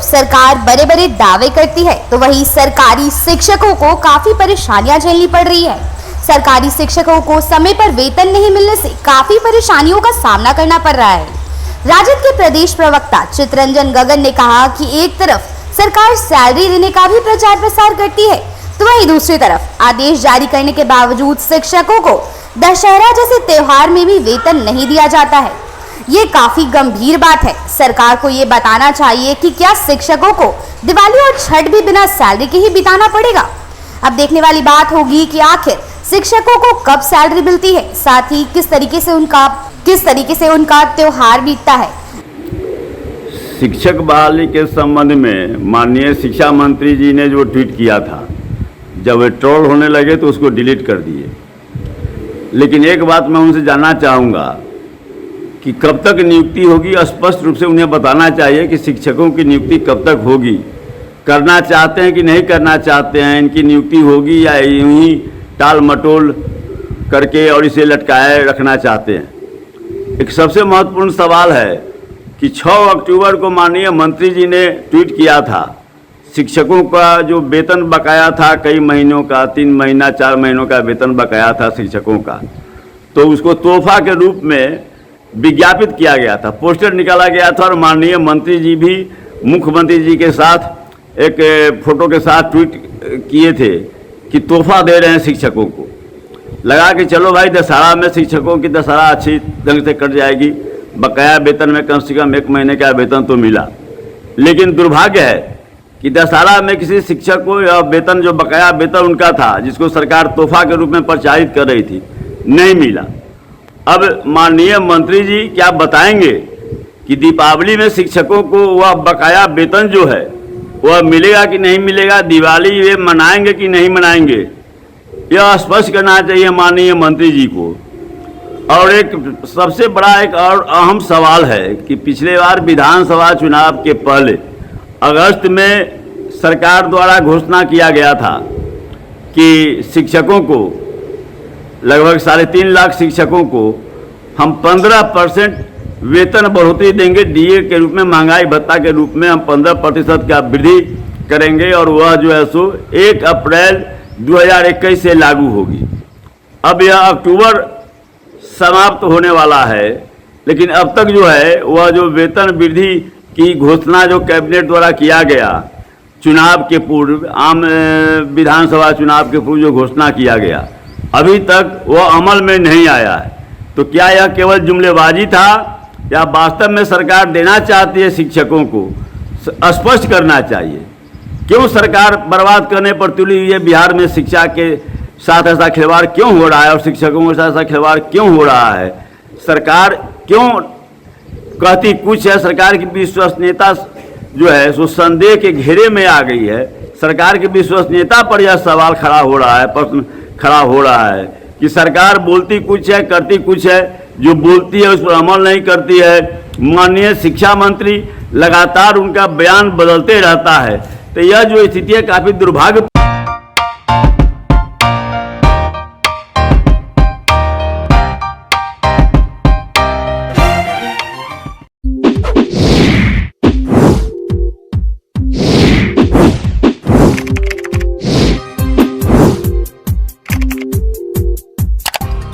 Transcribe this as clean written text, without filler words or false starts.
सरकार बड़े बड़े दावे करती है, तो वहीं सरकारी शिक्षकों को काफी परेशानियां झेलनी पड़ रही है। सरकारी शिक्षकों को समय पर वेतन नहीं मिलने से काफी परेशानियों का सामना करना पड़ रहा है। राजद के प्रदेश प्रवक्ता चित्तरंजन गगन ने कहा कि एक तरफ सरकार सैलरी देने का भी प्रचार प्रसार करती है, तो वहीं दूसरी तरफ आदेश जारी करने के बावजूद शिक्षकों को दशहरा जैसे त्योहार में भी वेतन नहीं दिया जाता है। ये काफी गंभीर बात है। सरकार को ये बताना चाहिए कि क्या शिक्षकों को दिवाली और छठ भी बिना सैलरी के ही बिताना पड़ेगा। अब देखने वाली बात होगी कि आखिर शिक्षकों को कब सैलरी मिलती है, साथ ही किस तरीके से उनका त्योहार बीतता है। शिक्षक बहाली के संबंध में माननीय शिक्षा मंत्री जी ने जो ट्वीट किया था, जब वे ट्रोल होने लगे तो उसको डिलीट कर दिए। लेकिन एक बात मैं उनसे जानना चाहूँगा कि कब तक नियुक्ति होगी। स्पष्ट रूप से उन्हें बताना चाहिए कि शिक्षकों की नियुक्ति कब तक होगी, करना चाहते हैं कि नहीं करना चाहते हैं, इनकी नियुक्ति होगी या यूं ही टाल मटोल करके और इसे लटकाए रखना चाहते हैं। एक सबसे महत्वपूर्ण सवाल है कि 6 अक्टूबर को माननीय मंत्री जी ने ट्वीट किया था, शिक्षकों का जो वेतन बकाया था कई महीनों का, 3 महीना 4 महीनों का वेतन बकाया था शिक्षकों का, तो उसको तोहफा के रूप में विज्ञापित किया गया था, पोस्टर निकाला गया था और माननीय मंत्री जी भी मुख्यमंत्री जी के साथ एक फोटो के साथ ट्वीट किए थे कि तोहफा दे रहे हैं शिक्षकों को। लगा कि चलो भाई दशहरा में शिक्षकों की दशहरा अच्छी ढंग से कट जाएगी, बकाया वेतन में कम से कम 1 महीने का वेतन तो मिला। लेकिन दुर्भाग्य है कि दशहरा में किसी शिक्षक को यह वेतन, जो बकाया वेतन उनका था जिसको सरकार तोहफा के रूप में प्रचारित कर रही थी, नहीं मिला। अब माननीय मंत्री जी क्या बताएंगे कि दीपावली में शिक्षकों को वह बकाया वेतन जो है वह मिलेगा कि नहीं मिलेगा, दिवाली वे मनाएंगे कि नहीं मनाएंगे, यह स्पष्ट करना चाहिए माननीय मंत्री जी को। और एक सबसे बड़ा एक और अहम सवाल है कि पिछले बार विधानसभा चुनाव के पहले अगस्त में सरकार द्वारा घोषणा किया गया था कि शिक्षकों को, लगभग 3.5 लाख शिक्षकों को हम 15% वेतन बढ़ोतरी देंगे, डीए के रूप में, महंगाई भत्ता के रूप में हम 15% का वृद्धि करेंगे और वह जो है सो 1 अप्रैल 2021 से लागू होगी। अब यह अक्टूबर समाप्त होने वाला है, लेकिन अब तक जो है वह जो वेतन वृद्धि की घोषणा जो कैबिनेट द्वारा किया गया चुनाव के पूर्व, आम विधानसभा चुनाव के पूर्व जो घोषणा किया गया, अभी तक वह अमल में नहीं आया है। तो क्या यह केवल जुमलेबाजी था या वास्तव में सरकार देना चाहती है शिक्षकों को? स्पष्ट करना चाहिए। क्यों सरकार बर्बाद करने पर तुली हुई है? बिहार में शिक्षा के साथ ऐसा खिलवाड़ क्यों हो रहा है और शिक्षकों के साथ ऐसा खिलवाड़ क्यों हो रहा है? सरकार क्यों कहती कुछ है, सरकार की विश्वसनीयता जो है सो संदेह के घेरे में आ गई है। सरकार की विश्वसनीयता पर यह सवाल खड़ा हो रहा है, प्रश्न खड़ा हो रहा है कि सरकार बोलती कुछ है, करती कुछ है, जो बोलती है उस पर अमल नहीं करती है। माननीय शिक्षा मंत्री लगातार उनका बयान बदलते रहता है, तो यह जो स्थिति है काफ़ी दुर्भाग्य